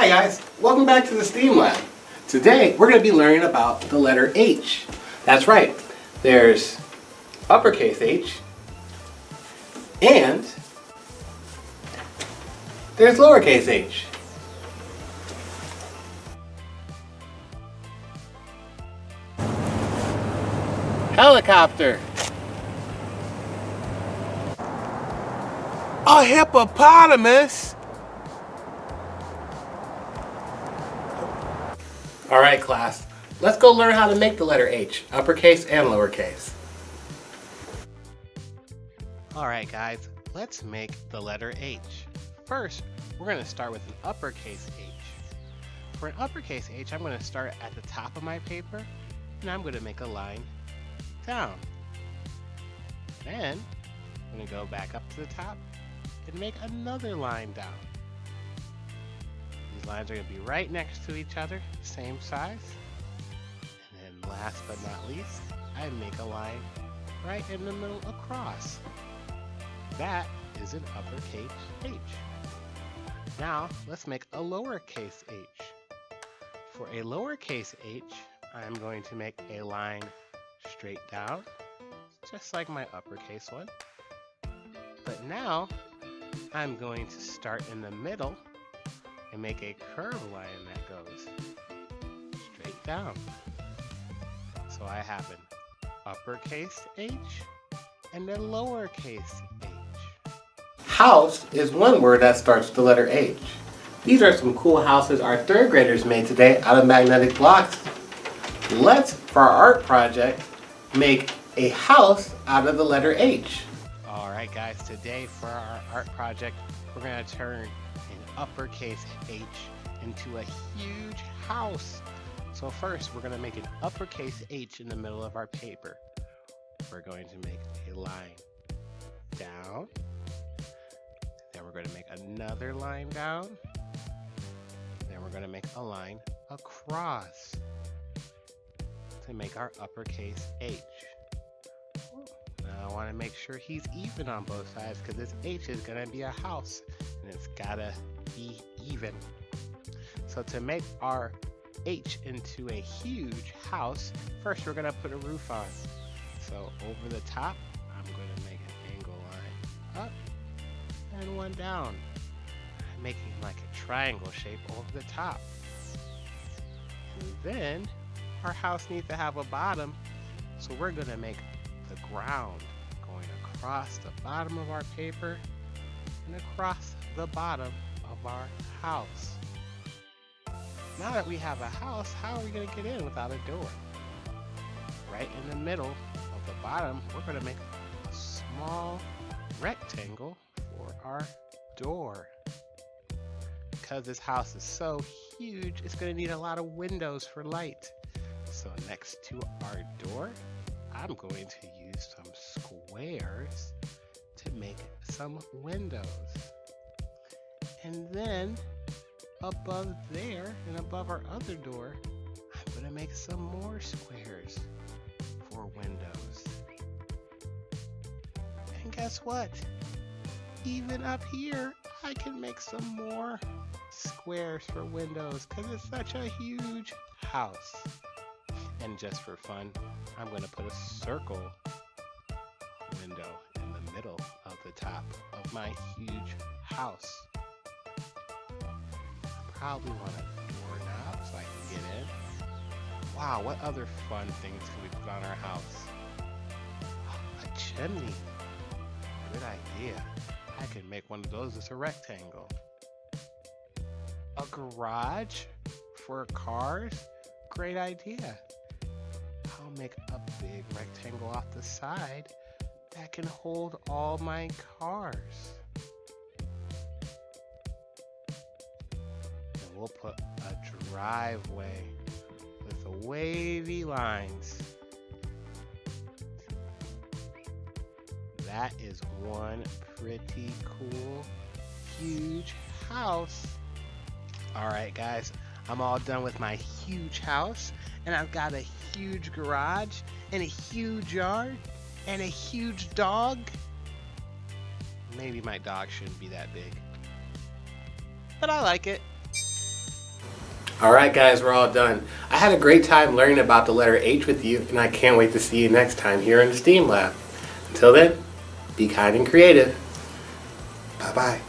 Hi guys, welcome back to the STEAM Lab. Today we're going to be learning about the letter H. That's right, there's uppercase H and there's lowercase h. Helicopter. A hippopotamus? Alright class, let's go learn how to make the letter H, uppercase and lowercase. Alright guys, let's make the letter H. First, we're going to start with an uppercase H. For an uppercase H, I'm going to start at the top of my paper, and I'm going to make a line down. Then, I'm going to go back up to the top and make another line down. These lines are going to be right next to each other, same size. And then last but not least, I make a line right in the middle across. That is an uppercase H. Now, let's make a lowercase h. For a lowercase h, I'm going to make a line straight down, just like my uppercase one. But now, I'm going to start in the middle and make a curved line that goes straight down. So I have an uppercase H and a lowercase h. House is one word that starts with the letter H. These are some cool houses our third graders made today out of magnetic blocks. Let's, for our art project, make a house out of the letter H. Alright guys, today for our art project, we're going to turn an uppercase H into a huge house. So first, we're going to make an uppercase H in the middle of our paper. We're going to make a line down. Then we're going to make another line down. Then we're going to make a line across to make our uppercase H. Now I want to make sure he's even on both sides because this H is going to be a house and it's got to be even. So to make our H into a huge house, first we're going to put a roof on. So over the top, I'm going to make an angle line up and one down, making like a triangle shape over the top. And then our house needs to have a bottom, so we're going to make the ground going across the bottom of our paper and across the bottom of our house. Now that we have a house, how are we going to get in without a door? Right in the middle of the bottom, we're going to make a small rectangle for our door. Because this house is so huge, it's going to need a lot of windows for light. So next to our door, I'm going to use some squares to make some windows. And then above there and above our other door, I'm going to make some more squares for windows. And guess what? Even up here, I can make some more squares for windows because it's such a huge house. And just for fun, I'm going to put a circle window in the middle of the top of my huge house. I probably want a doorknob so I can get in. Wow, what other fun things can we put on our house? A chimney. Good idea. I can make one of those as a rectangle. A garage for cars. Great idea. I'll make a big rectangle off the side that can hold all my cars. And we'll put a driveway with wavy lines. That is one pretty cool, huge house. Alright guys, I'm all done with my huge house, and I've got a huge garage, and a huge yard, and a huge dog. Maybe my dog shouldn't be that big, but I like it. Alright guys, we're all done. I had a great time learning about the letter H with you, and I can't wait to see you next time here in the STEAM Lab. Until then, be kind and creative. Bye-bye.